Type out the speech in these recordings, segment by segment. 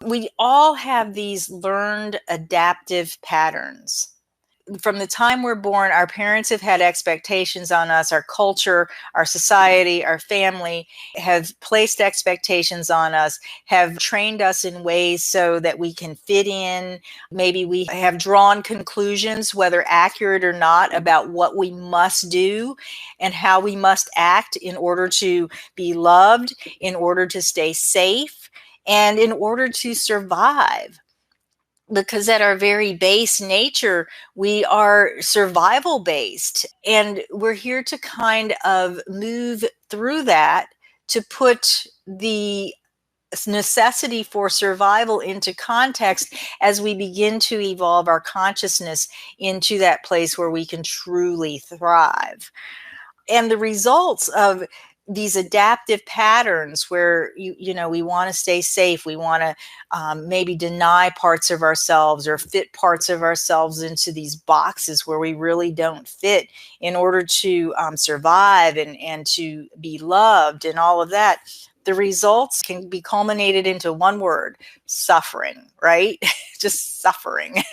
We all have these learned adaptive patterns. From the time we're born, our parents have had expectations on us. Our culture, our society, our family have placed expectations on us, have trained us in ways so that we can fit in. Maybe we have drawn conclusions, whether accurate or not, about what we must do and how we must act in order to be loved, in order to stay safe, and in order to survive. Because at our very base nature, we are survival based, and we're here to kind of move through that, to put the necessity for survival into context as we begin to evolve our consciousness into that place where we can truly thrive. And the results of these adaptive patterns, where we want to stay safe, we want to maybe deny parts of ourselves or fit parts of ourselves into these boxes where we really don't fit, in order to survive and to be loved and all of that. The results can be culminated into one word: suffering, right? Just suffering.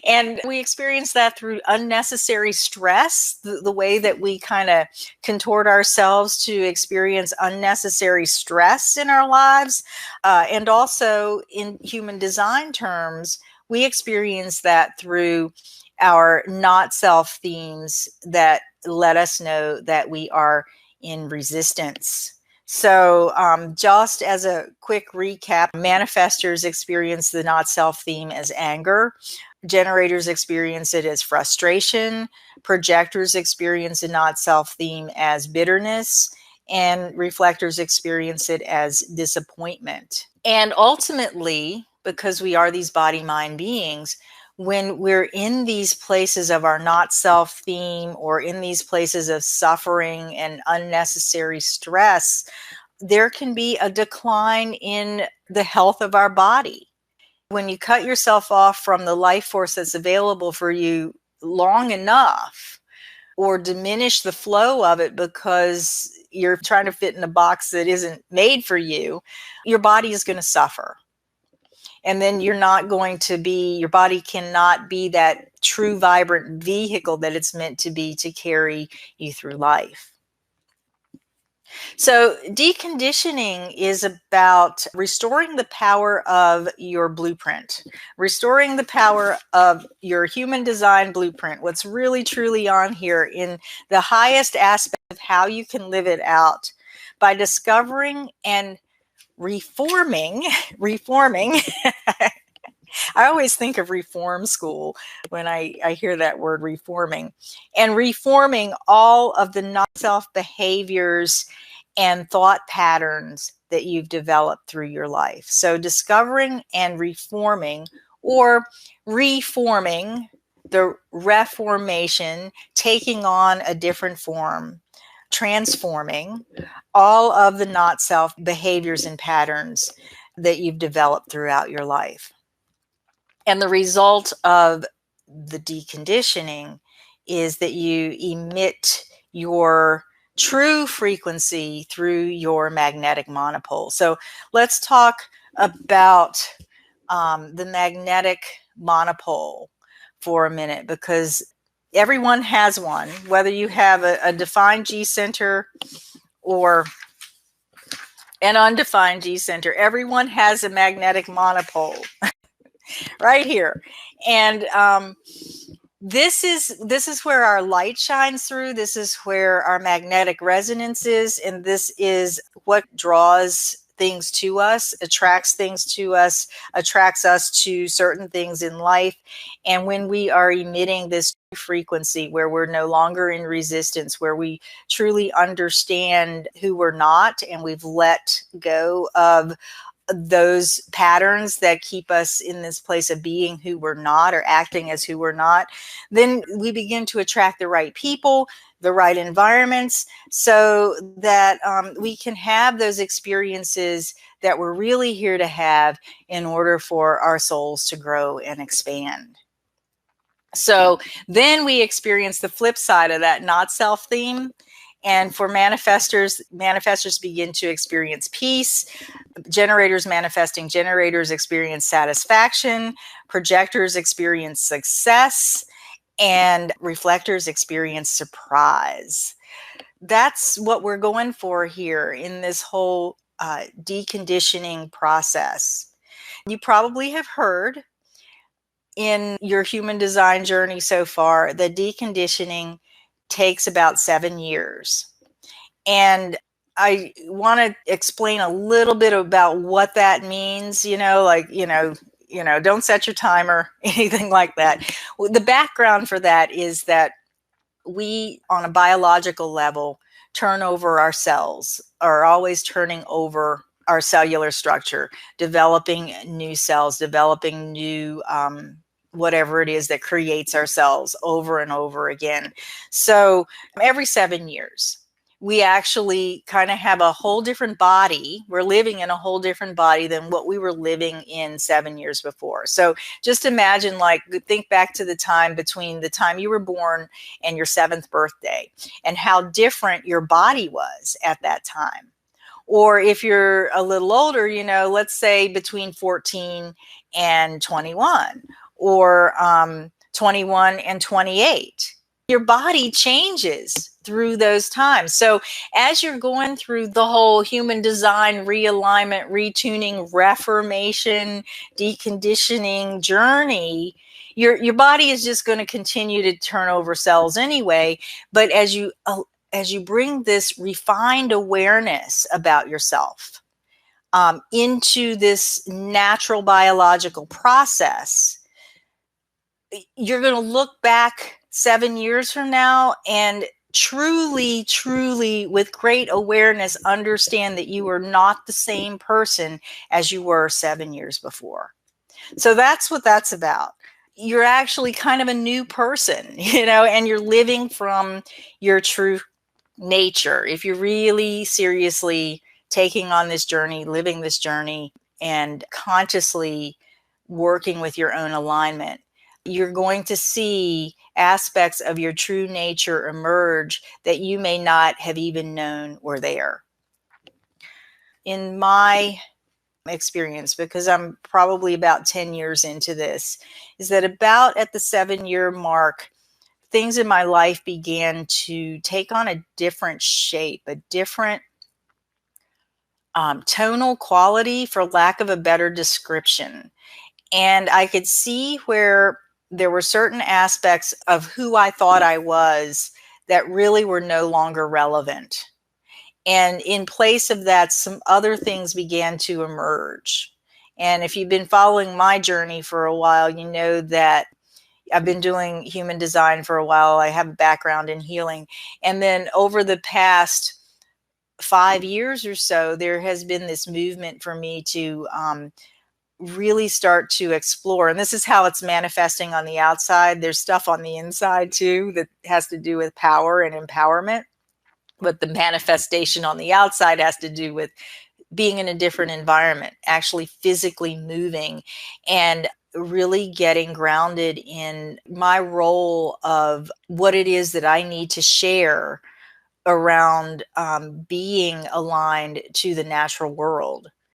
And we experience that through unnecessary stress, the way that we kind of contort ourselves to experience unnecessary stress in our lives. And also, in human design terms, we experience that through our not self themes that let us know that we are in resistance. So just as a quick recap, manifestors experience the not self theme as anger. Generators experience it as frustration. Projectors experience the not self theme as bitterness. And reflectors experience it as disappointment. And ultimately, because we are these body-mind beings, when we're in these places of our not self theme, or in these places of suffering and unnecessary stress, there can be a decline in the health of our body. When you cut yourself off from the life force that's available for you long enough, or diminish the flow of it because you're trying to fit in a box that isn't made for you, your body is going to suffer. And then your body cannot be that true, vibrant vehicle that it's meant to be, to carry you through life. So deconditioning is about restoring the power of your blueprint, restoring the power of your human design blueprint, what's really truly on here, in the highest aspect of how you can live it out, by discovering and reforming. I always think of reform school when I hear that word, reforming, and reforming all of the not-self behaviors and thought patterns that you've developed through your life. So discovering and reforming, or reforming, the reformation, taking on a different form, transforming all of the not-self behaviors and patterns that you've developed throughout your life. And the result of the deconditioning is that you emit your true frequency through your magnetic monopole. So let's talk about the magnetic monopole for a minute, because everyone has one, whether you have a defined G center or an undefined G center. Everyone has a magnetic monopole right here. And this is where our light shines through. This is where our magnetic resonance is. And this is what draws things to us, attracts things to us, attracts us to certain things in life. And when we are emitting this frequency, where we're no longer in resistance, where we truly understand who we're not, and we've let go of those patterns that keep us in this place of being who we're not, or acting as who we're not, then we begin to attract the right people, the right environments, so that we can have those experiences that we're really here to have in order for our souls to grow and expand. So then we experience the flip side of that not self theme. And for manifestors begin to experience peace. Generators manifesting generators experience satisfaction. Projectors experience success. And reflectors experience surprise. That's what we're going for here in this whole deconditioning process. You probably have heard in your human design journey so far that deconditioning takes about 7 years. And I want to explain a little bit about what that means, don't set your timer, anything like that. The background for that is that we, on a biological level, turn over our cells, are always turning over our cellular structure, developing new cells, developing new whatever it is that creates our cells over and over again. So every 7 years, we actually kind of have a whole different body. We're living in a whole different body than what we were living in 7 years before. So just imagine, think back to the time between the time you were born and your 7th birthday and how different your body was at that time. Or if you're a little older, let's say between 14 and 21 or 21 and 28. Your body changes through those times. So as you're going through the whole human design realignment, retuning, reformation, deconditioning journey, your body is just going to continue to turn over cells anyway. But as you bring this refined awareness about yourself into this natural biological process, you're going to look back 7 years from now and truly, truly, with great awareness, understand that you are not the same person as you were 7 years before. So that's what that's about. You're actually kind of a new person, and you're living from your true nature. If you're really seriously taking on this journey, living this journey, and consciously working with your own alignment, you're going to see aspects of your true nature emerge that you may not have even known were there. In my experience, because I'm probably about 10 years into this, is that about at the 7-year mark, things in my life began to take on a different shape, a different tonal quality, for lack of a better description. And I could see where there were certain aspects of who I thought I was that really were no longer relevant. And in place of that, some other things began to emerge. And if you've been following my journey for a while, you know that I've been doing human design for a while. I have a background in healing. And then over the past 5 years or so, there has been this movement for me to really start to explore. And this is how it's manifesting on the outside. There's stuff on the inside too that has to do with power and empowerment. But the manifestation on the outside has to do with being in a different environment, actually physically moving and really getting grounded in my role of what it is that I need to share around being aligned to the natural world.